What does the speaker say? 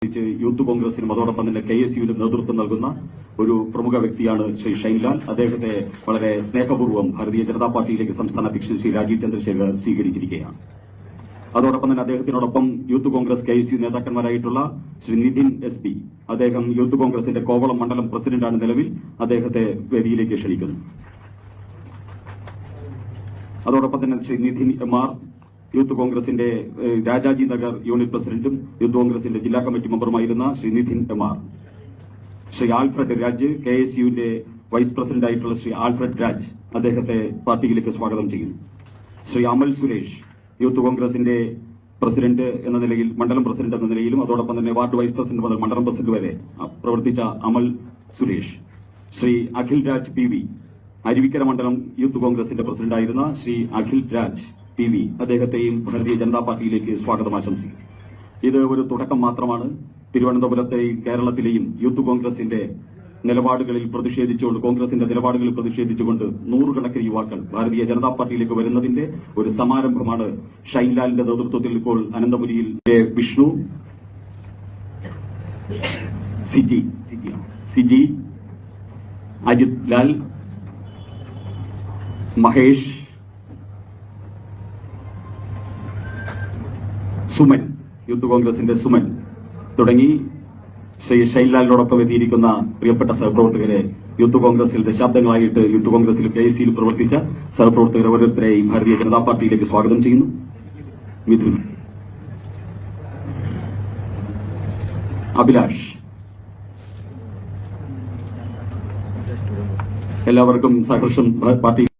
പ്രത്യേകിച്ച് യൂത്ത് കോൺഗ്രസിനും അതോടൊപ്പം തന്നെ KSUവിനും നേതൃത്വം നൽകുന്ന ഒരു പ്രമുഖ വ്യക്തിയാണ് ശ്രീ ഷൈൻലാൽ. അദ്ദേഹത്തെ വളരെ സ്നേഹപൂർവ്വം ഭാരതീയ ജനതാ പാർട്ടിയിലേക്ക് സംസ്ഥാന അധ്യക്ഷൻ ശ്രീ രാജീവ് ചന്ദ്രശേഖർ സ്വീകരിച്ചിരിക്കുകയാണ്. അതോടൊപ്പം തന്നെ അദ്ദേഹത്തിനോടൊപ്പം യൂത്ത് കോൺഗ്രസ് KSU നേതാക്കന്മാരായിട്ടുള്ള ശ്രീ നിതിൻ SP, അദ്ദേഹം യൂത്ത് കോൺഗ്രസിന്റെ കോവളം മണ്ഡലം പ്രസിഡന്റാണ് നിലവിൽ. അദ്ദേഹത്തെ വേദിയിലേക്ക് ക്ഷണിക്കുന്നു. അതോടൊപ്പം തന്നെ ശ്രീ നിതിൻ MR, യൂത്ത് കോൺഗ്രസിന്റെ രാജാജി നഗർ യൂണിറ്റ് പ്രസിഡന്റും യൂത്ത് കോൺഗ്രസിന്റെ ജില്ലാ കമ്മിറ്റി മെമ്പറുമായിരുന്ന ശ്രീ നിതിൻ MR, ശ്രീ ആൽഫ്രഡ് രാജ്, KSUവിന്റെ വൈസ് പ്രസിഡന്റായിട്ടുള്ള ശ്രീ ആൽഫ്രഡ് രാജ്, അദ്ദേഹത്തെ പാർട്ടിയിലേക്ക് സ്വാഗതം ചെയ്യുന്നു. ശ്രീ അമൽ സുരേഷ്, യൂത്ത് കോൺഗ്രസിന്റെ പ്രസിഡന്റ് എന്ന നിലയിൽ, മണ്ഡലം പ്രസിഡന്റ് എന്ന നിലയിലും അതോടൊപ്പം തന്നെ വാർഡ് വൈസ് പ്രസിഡന്റ് മുതൽ മണ്ഡലം പ്രസിഡന്റ് വരെ പ്രവർത്തിച്ച അമൽ സുരേഷ്. ശ്രീ അഖിൽ രാജ് PV, അരുവിക്കര മണ്ഡലം യൂത്ത് കോൺഗ്രസിന്റെ പ്രസിഡന്റായിരുന്ന ശ്രീ അഖിൽ രാജ് PV, അദ്ദേഹത്തെയും ഭാരതീയ ജനതാ പാർട്ടിയിലേക്ക് സ്വാഗതം ആശംസിക്കും. ഇത് ഒരു തുടക്കം മാത്രമാണ്. തിരുവനന്തപുരത്തെയും കേരളത്തിലെയും യൂത്ത് കോൺഗ്രസിന്റെ നിലപാടുകളിൽ പ്രതിഷേധിച്ചുകൊണ്ട്, കോൺഗ്രസിന്റെ നിലപാടുകളിൽ പ്രതിഷേധിച്ചുകൊണ്ട് നൂറുകണക്കിന് യുവാക്കൾ ഭാരതീയ ജനതാ പാർട്ടിയിലേക്ക് വരുന്നതിന്റെ ഒരു സമാരംഭമാണ് ഷൈൻലാലിന്റെ നേതൃത്വത്തിൽ ഇപ്പോൾ അനന്തപുരിയിൽ വിഷ്ണു, സിജി, അജിത് ലാൽ, മഹേഷ്, സുമൻ, യൂത്ത് കോൺഗ്രസിന്റെ സുമൻ തുടങ്ങി ശ്രീ ഷൈൻലാലിനോടൊപ്പം എത്തിയിരിക്കുന്ന പ്രിയപ്പെട്ട സഹപ്രവർത്തകരെ, യൂത്ത് കോൺഗ്രസിൽ ദശാബ്ദങ്ങളായിട്ട് യൂത്ത് കോൺഗ്രസിൽ KSUവിൽ പ്രവർത്തിച്ച സഹപ്രവർത്തകരെ ഓരോരുത്തരെയും ഭാരതീയ ജനതാ പാർട്ടിയിലേക്ക് സ്വാഗതം ചെയ്യുന്നു. മിഥുൻ, അഭിലാഷ്, എല്ലാവർക്കും സഹർഷം പാർട്ടി